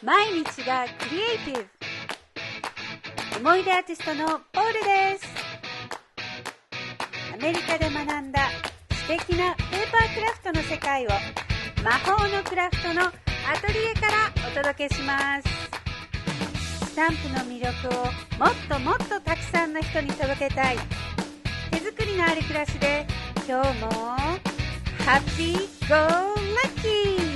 毎日がクリエイティブ。思い出アーティストのポールです。アメリカで学んだ素敵なペーパークラフトの世界を魔法のクラフトのアトリエからお届けします。スタンプの魅力をもっともっとたくさんの人に届けたい。手作りのある暮らしで今日もハッピーゴーラッキー。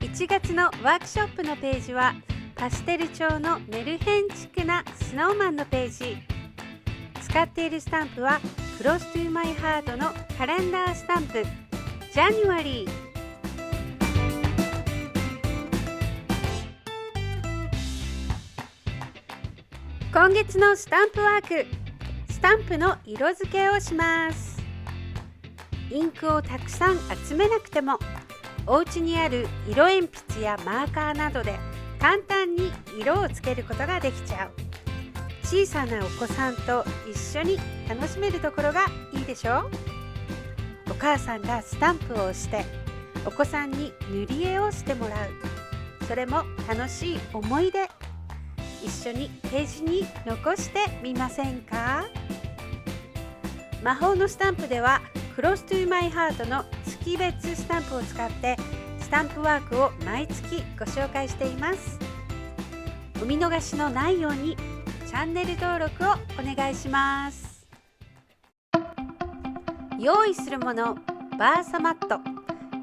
1月のワークショップのページはパステル調のメルヘンチックなスノーマンのページ。使っているスタンプはクロストゥーマイハートのカレンダースタンプジャニュアリー。今月のスタンプワーク、スタンプの色付けをします。インクをたくさん集めなくてもお家にある色鉛筆やマーカーなどで簡単に色をつけることができちゃう。小さなお子さんと一緒に楽しめるところがいいでしょ。お母さんがスタンプを押してお子さんに塗り絵をしてもらう。それも楽しい思い出。一緒にページに残してみませんか。魔法のスタンプではクロストゥーマイハートの月別スタンプを使ってスタンプワークを毎月ご紹介しています。お見逃しのないようにチャンネル登録をお願いします。用意するもの、バーサマット。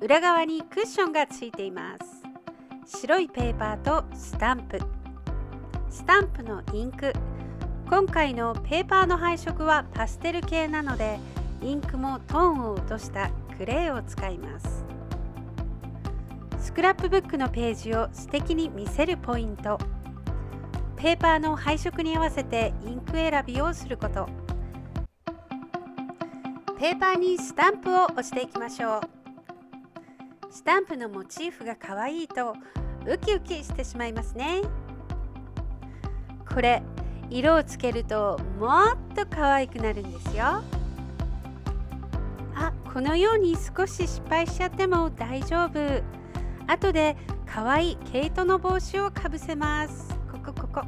裏側にクッションがついています。白いペーパーとスタンプ。スタンプのインク。今回のペーパーの配色はパステル系なのでインクもトーンを落としたグレーを使います。スクラップブックのページを素敵に見せるポイント。ペーパーの配色に合わせてインク選びをすること。ペーパーにスタンプを押していきましょう。スタンプのモチーフが可愛いとウキウキしてしまいますね。これ色をつけるともっと可愛くなるんですよ。このように少し失敗しちゃっても大丈夫。後で可愛い毛糸の帽子をかぶせます。ここ。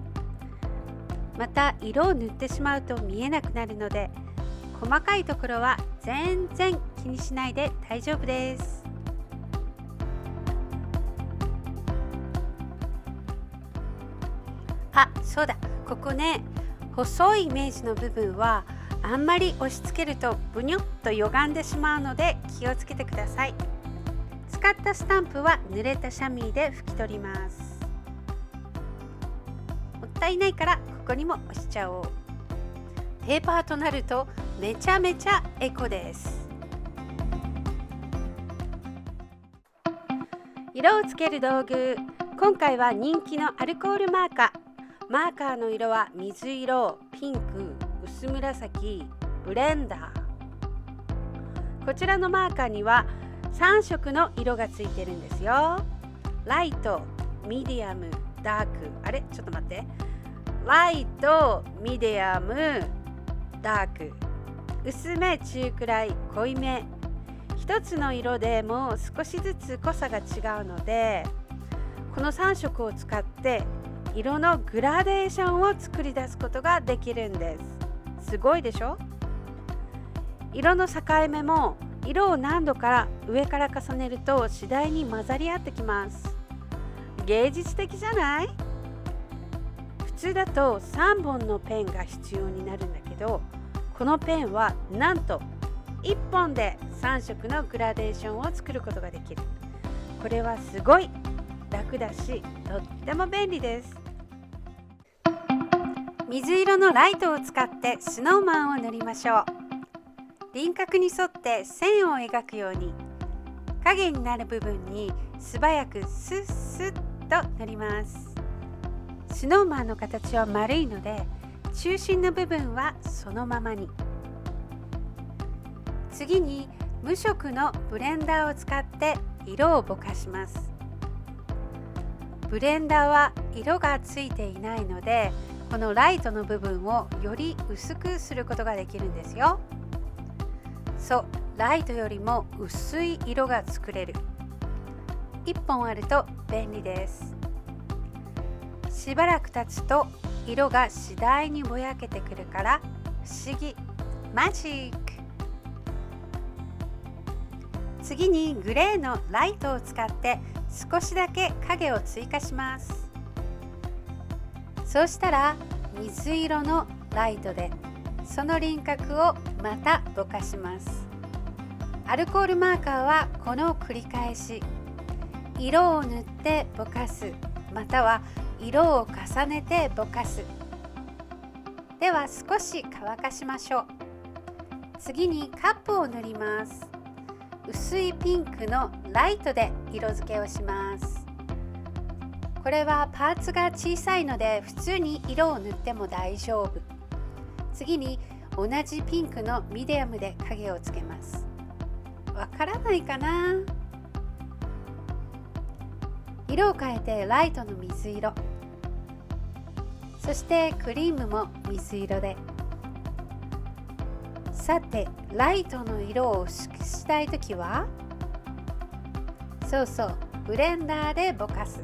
また色を塗ってしまうと見えなくなるので細かいところは全然気にしないで大丈夫です。そうだ、ここね、細いイメージの部分はあんまり押し付けるとブニョッと歪んでしまうので気をつけてください。使ったスタンプは濡れたシャミーで拭き取ります。もったいないからここにも押しちゃおう。ペーパーとなるとめちゃめちゃエコです。色をつける道具。今回は人気のアルコールマーカー。マーカーの色は水色、ピンク、薄紫、ブレンダー。こちらのマーカーには3色の色がついてるんですよ。ライト、ミディアム、ダーク。ちょっと待って。ライト、ミディアム、ダーク。薄め、中くらい、濃いめ。一つの色でも少しずつ濃さが違うので、この3色を使って色のグラデーションを作り出すことができるんです。すごいでしょ。色の境目も色を何度か上から重ねると次第に混ざり合ってきます。芸術的じゃない？普通だと3本のペンが必要になるんだけど、このペンはなんと1本で3色のグラデーションを作ることができる。これはすごい楽だしとっても便利です。水色のライトを使ってスノーマンを塗りましょう。輪郭に沿って線を描くように影になる部分に素早くスッスッと塗ります。スノーマンの形は丸いので中心の部分はそのままに。次に無色のブレンダーを使って色をぼかします。ブレンダーは色がついていないのでこのライトの部分をより薄くすることができるんですよ。そう、ライトよりも薄い色が作れる。1本あると便利です。しばらく経つと色が次第にぼやけてくるから不思議、マジック。次にグレーのライトを使って少しだけ影を追加します。そうしたら水色のライトでその輪郭をまたぼかします。アルコールマーカーはこの繰り返し、色を塗ってぼかす、または色を重ねてぼかす。では少し乾かしましょう。次にカップを塗ります。薄いピンクのライトで色付けをします。これはパーツが小さいので普通に色を塗っても大丈夫。次に同じピンクのミディアムで影をつけます。わからないかな？色を変えてライトの水色、そしてクリームも水色で。さて、ライトの色を薄くしたいときは、ブレンダーでぼかす。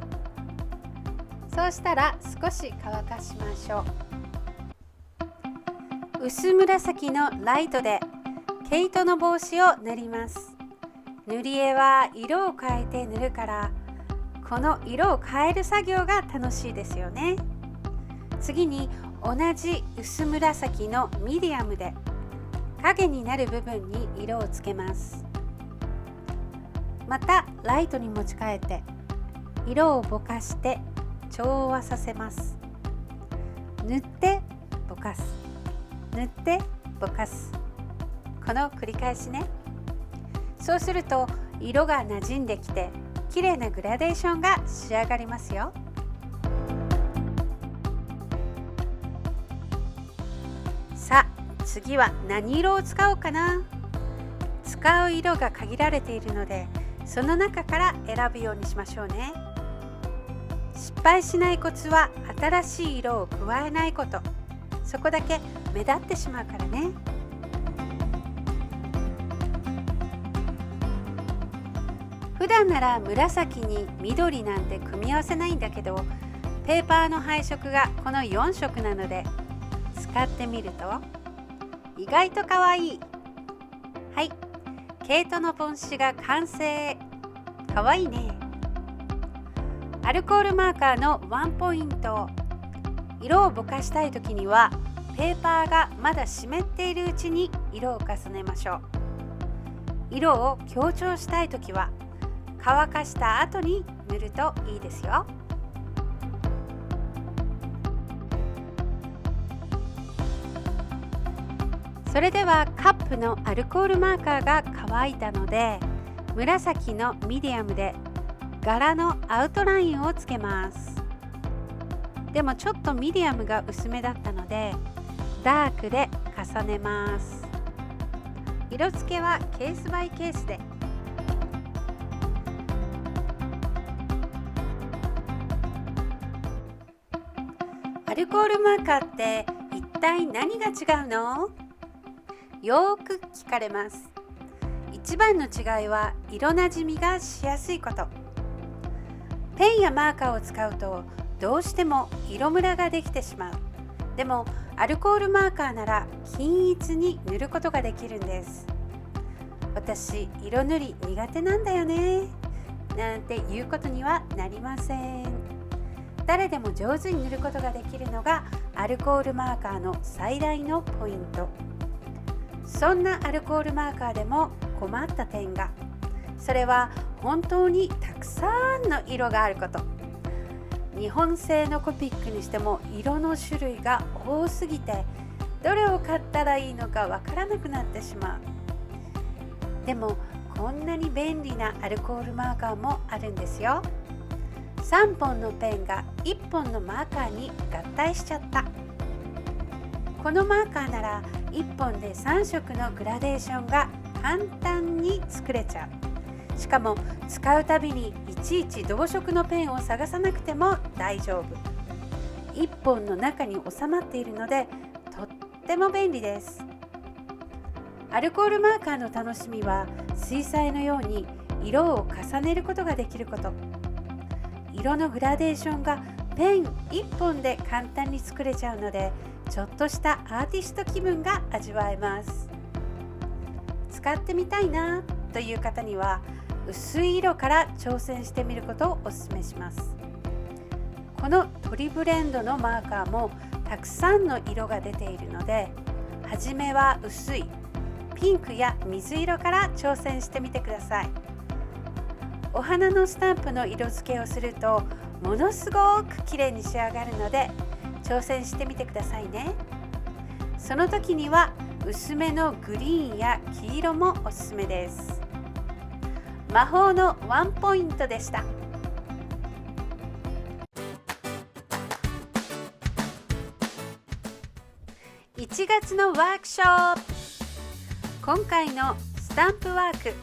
そうしたら少し乾かしましょう。薄紫のライトで毛糸の帽子を塗ります。塗り絵は色を変えて塗るから、この色を変える作業が楽しいですよね。次に同じ薄紫のミディアムで影になる部分に色をつけます。またライトに持ち替えて色をぼかして調和させます。塗ってぼかす、塗ってぼかす、この繰り返しね。そうすると色が馴染んできて綺麗なグラデーションが仕上がりますよ。さあ次は何色を使おうかな。使う色が限られているのでその中から選ぶようにしましょうね。失敗しないコツは新しい色を加えないこと。そこだけ目立ってしまうからね。普段なら紫に緑なんて組み合わせないんだけど、ペーパーの配色がこの4色なので使ってみると意外と可愛い。はい、毛糸の帽子が完成。可愛いね。アルコールマーカーのワンポイント。色をぼかしたいときにはペーパーがまだ湿っているうちに色を重ねましょう。色を強調したいときは乾かした後に塗るといいですよ。それではカップのアルコールマーカーが乾いたので、紫のミディアムで柄のアウトラインをつけます。でもちょっとミディアムが薄めだったのでダークで重ねます。色付けはケースバイケースで。アルコールマーカーって一体何が違うの？よく聞かれます。一番の違いは色なじみがしやすいこと。ペンやマーカーを使うとどうしても色ムラができてしまう。でもアルコールマーカーなら均一に塗ることができるんです。私、色塗り苦手なんだよねなんていうことにはなりません。誰でも上手に塗ることができるのがアルコールマーカーの最大のポイント。そんなアルコールマーカーでも困った点が、それは本当にたくさんの色があること。日本製のコピックにしても色の種類が多すぎてどれを買ったらいいのかわからなくなってしまう。でもこんなに便利なアルコールマーカーもあるんですよ。3本のペンが1本のマーカーに合体しちゃった。このマーカーなら1本で3色のグラデーションが簡単に作れちゃう。しかも使うたびにいちいち同色のペンを探さなくても大丈夫。1本の中に収まっているのでとっても便利です。アルコールマーカーの楽しみは水彩のように色を重ねることができること。色のグラデーションがペン1本で簡単に作れちゃうので、ちょっとしたアーティスト気分が味わえます。使ってみたいなという方には薄い色から挑戦してみることをお勧めします。このトリブレンドのマーカーもたくさんの色が出ているので、はじめは薄いピンクや水色から挑戦してみてください。お花のスタンプの色付けをするとものすごく綺麗に仕上がるので挑戦してみてくださいね。その時には薄めのグリーンや黄色もおすすめです。魔法のワンポイントでした。1月のワークショップ。今回のスタンプワーク、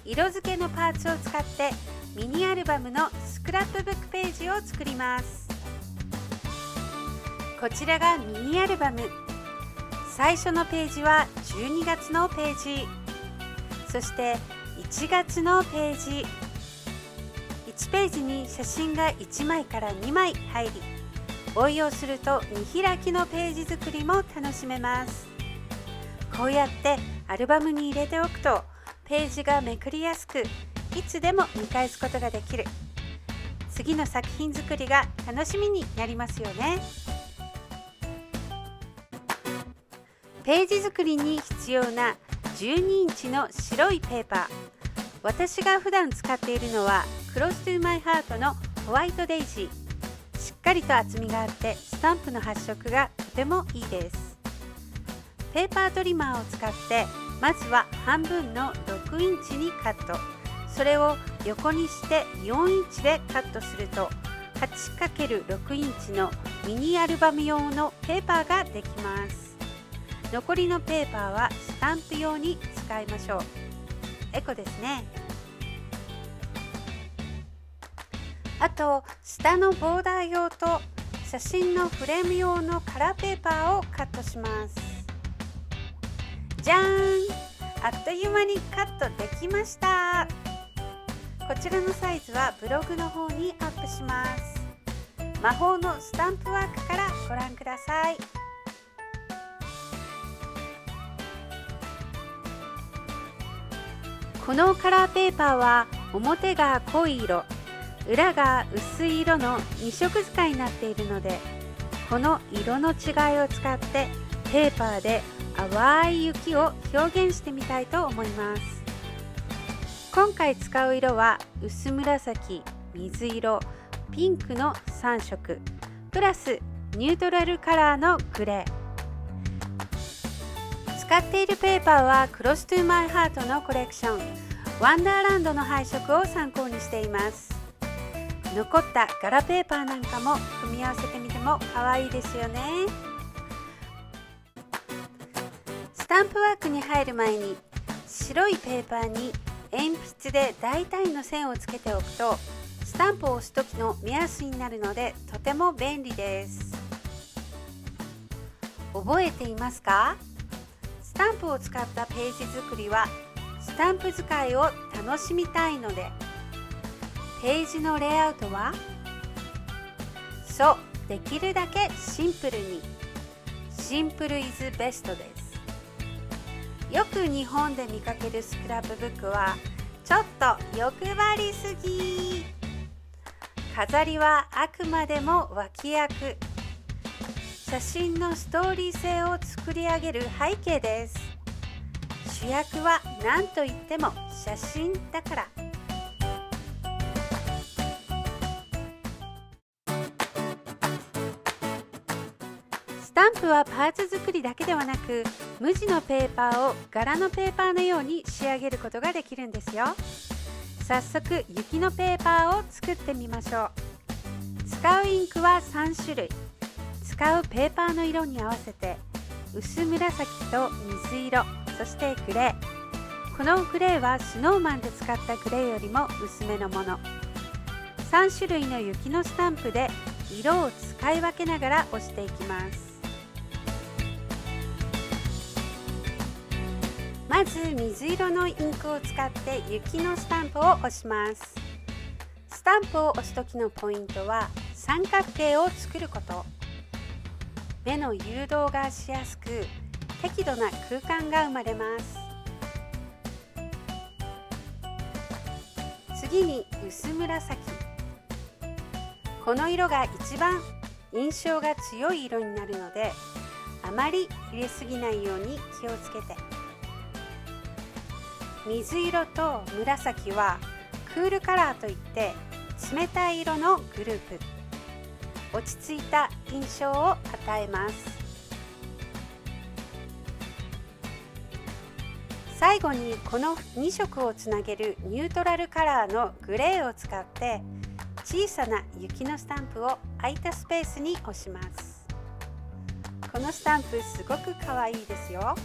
色付けのパーツを使ってミニアルバムのスクラップブックページを作ります。こちらがミニアルバム。最初のページは12月のページ、そして1月のページ。1ページに写真が1枚から2枚入り、応用すると見開きのページ作りも楽しめます。こうやってアルバムに入れておくとページがめくりやすく、いつでも見返すことができる。次の作品作りが楽しみになりますよね。ページ作りに必要な12インチの白いペーパー。私が普段使っているのはクロストゥーマイハートのホワイトデイジー。しっかりと厚みがあってスタンプの発色がとてもいいです。ペーパートリマーを使ってまずは半分の6インチにカット。それを横にして4インチでカットすると 8×6 インチのミニアルバム用のペーパーができます。残りのペーパーはスタンプ用に使いましょう。エコですね。あと下のボーダー用と写真のフレーム用のカラーペーパーをカットします。じゃーん、あっという間にカットできました。こちらのサイズはブログの方にアップします。魔法のスタンプワークからご覧ください。このカラーペーパーは表が濃い色、裏が薄い色の2色使いになっているので、この色の違いを使ってペーパーで淡い雪を表現してみたいと思います。今回使う色は薄紫、水色、ピンクの3色プラスニュートラルカラーのグレー。使っているペーパーはクロストゥーマイハートのコレクションワンダーランドの配色を参考にしています。残った柄ペーパーなんかも組み合わせてみても可愛いですよね。スタンプワークに入る前に白いペーパーに鉛筆で大体の線をつけておくとスタンプを押す時の目安になるのでとても便利です。覚えていますか？スタンプを使ったページ作りはスタンプ使いを楽しみたいので、ページのレイアウトはできるだけシンプルに。シンプルイズベストです。よく日本で見かけるスクラップブックはちょっと欲張りすぎ。飾りはあくまでも脇役。写真のストーリー性を作り上げる背景です。主役は何と言っても写真だから。スタンプはパーツ作りだけではなく、無地のペーパーを柄のペーパーのように仕上げることができるんですよ。早速雪のペーパーを作ってみましょう。使うインクは3種類。使うペーパーの色に合わせて薄紫と水色、そしてグレー。このグレーはスノーマンで使ったグレーよりも薄めのもの。3種類の雪のスタンプで色を使い分けながら押していきます。まず水色のインクを使って雪のスタンプを押します。スタンプを押す時のポイントは三角形を作ること。目の誘導がしやすく適度な空間が生まれます。次に薄紫。この色が一番印象が強い色になるので、あまり入れすぎないように気をつけて。水色と紫はクールカラーといって冷たい色のグループ。落ち着いた印象を与えます。最後にこの2色をつなげるニュートラルカラーのグレーを使って小さな雪のスタンプを空いたスペースに押します。このスタンプすごくかわいいですよ。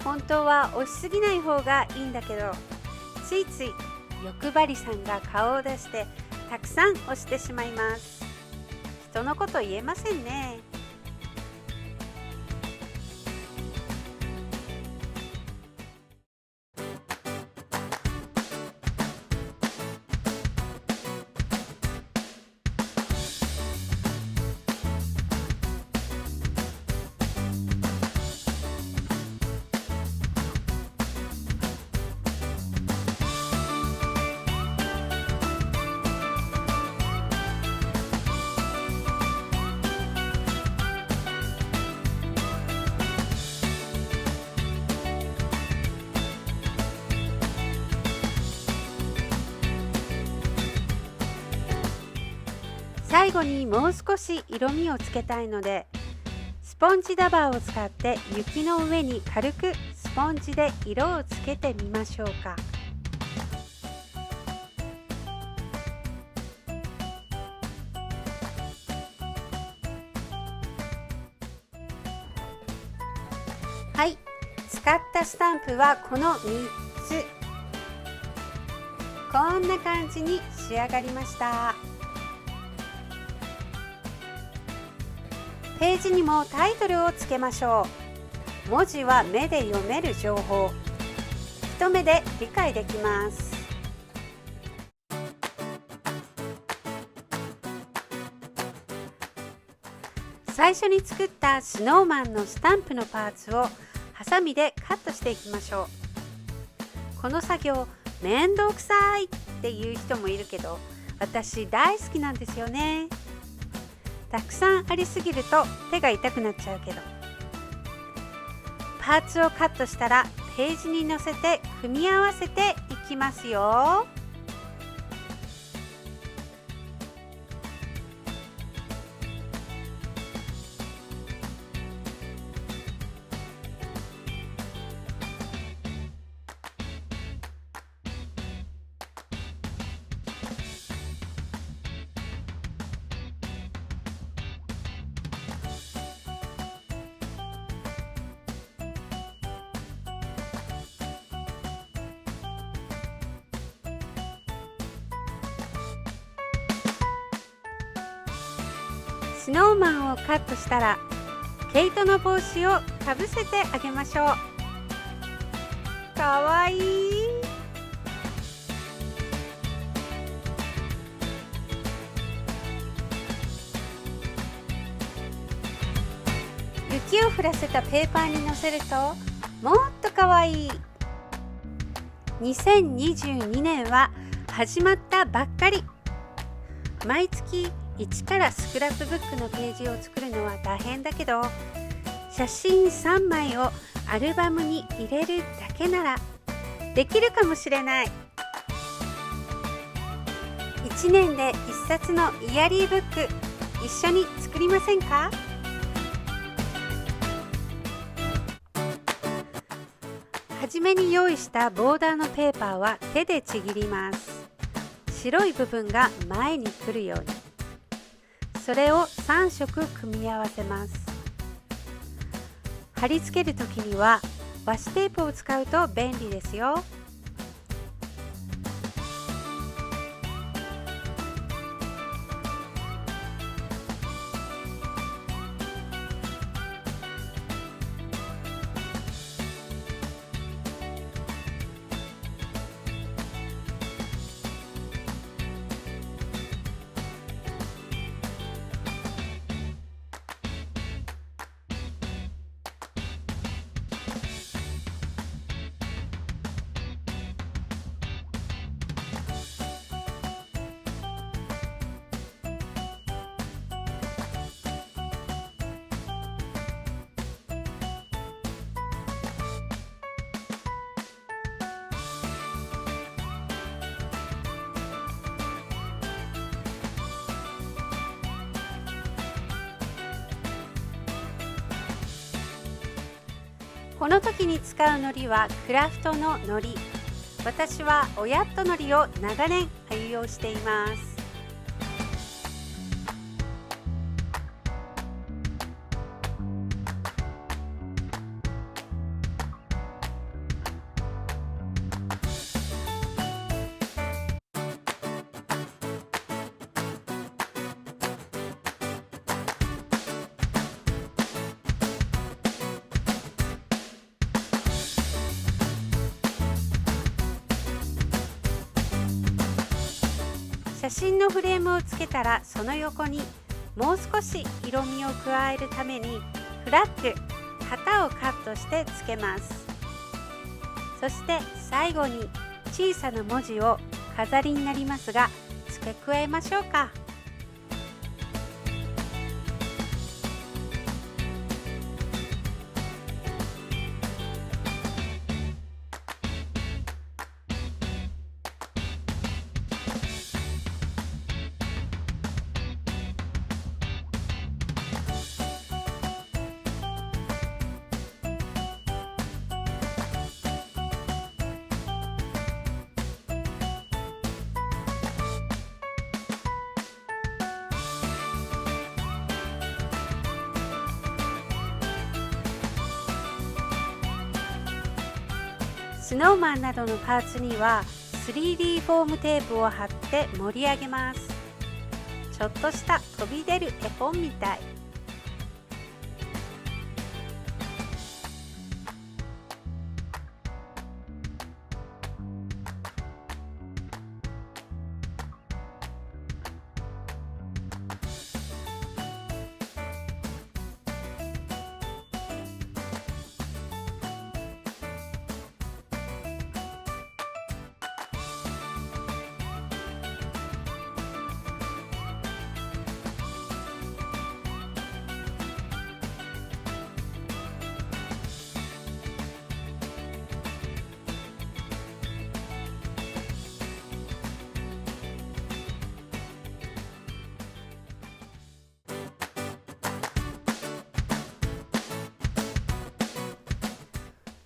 本当は押しすぎない方がいいんだけど、ついつい欲張りさんが顔を出してたくさん押してしまいます。人のこと言えませんね。最後にもう少し色味をつけたいので、スポンジダバーを使って雪の上に軽くスポンジで色をつけてみましょうか。はい、使ったスタンプはこの3つ。こんな感じに仕上がりました。ページにもタイトルをつけましょう。文字は目で読める情報。一目で理解できます。最初に作ったスノーマンのスタンプのパーツをハサミでカットしていきましょう。この作業めんどくさいっていう人もいるけど、私大好きなんですよね。たくさんありすぎると手が痛くなっちゃうけど、パーツをカットしたらページに載せて組み合わせていきますよ。スノーマンをカットしたら毛糸の帽子をかぶせてあげましょう。かわいい。雪を降らせたペーパーにのせるともっとかわいい。2022年は始まったばっかり。毎月一からスクラップブックのページを作るのは大変だけど、写真3枚をアルバムに入れるだけならできるかもしれない。1年で1冊のイヤリーブック一緒に作りませんか？はじめに用意したボーダーのペーパーは手でちぎります。白い部分が前に来るように。それを3色組み合わせます。貼り付けるときには和紙テープを使うと便利ですよ。この時に使う糊はクラフトの糊。私はおやっと糊を長年愛用しています。写真のフレームをつけたら、その横にもう少し色味を加えるためにフラッグ、旗をカットしてつけます。そして最後に小さな文字を飾りになりますが付け加えましょうか。スノーマンなどのパーツには 3D フォームテープを貼って盛り上げます。ちょっとした飛び出る絵本みたい。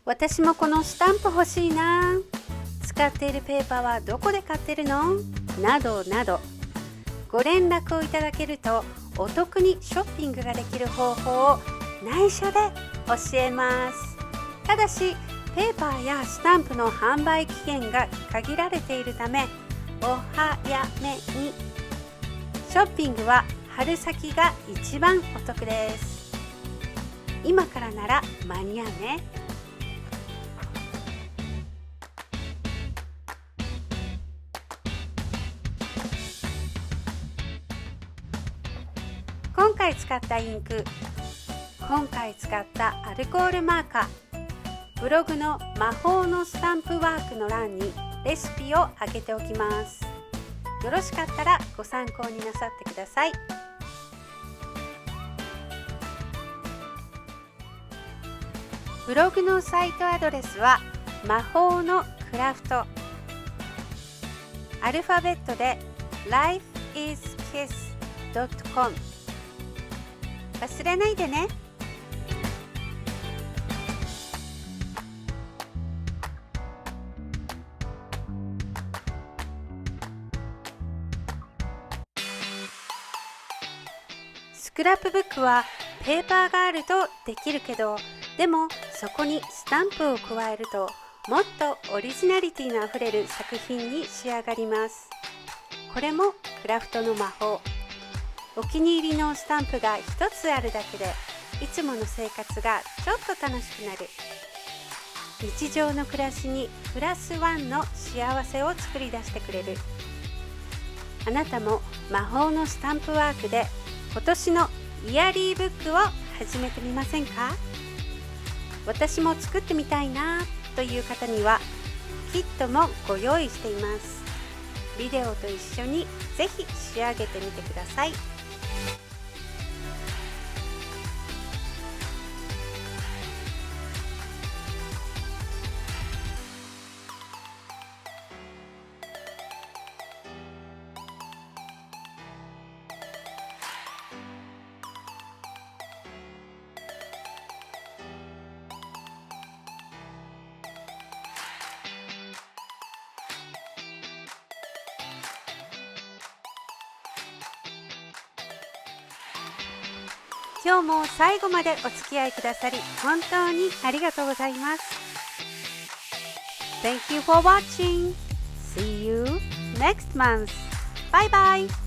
私もこのスタンプ欲しいな。使っているペーパーはどこで買ってるの？などなどご連絡をいただけるとお得にショッピングができる方法を内緒で教えます。ただしペーパーやスタンプの販売期限が限られているためお早めに。ショッピングは春先が一番お得です。今からなら間に合うね。今回使ったインク、今回使ったアルコールマーカー、ブログの魔法のスタンプワークの欄にレシピをあげておきます。よろしかったらご参考になさってください。ブログのサイトアドレスは魔法のクラフト、アルファベットで lifeiskiss.com。忘れないでね。スクラップブックはペーパーがあるとできるけど、でもそこにスタンプを加えるともっとオリジナリティのあふれる作品に仕上がります。これもクラフトの魔法。お気に入りのスタンプが一つあるだけでいつもの生活がちょっと楽しくなる。日常の暮らしにプラスワンの幸せを作り出してくれる。あなたも魔法のスタンプワークで今年のイヤリーブックを始めてみませんか？私も作ってみたいなという方にはキットもご用意しています。ビデオと一緒にぜひ仕上げてみてください。今日も最後までお付き合いくださり本当にありがとうございます。Thank you for watching. See you next month. Bye bye.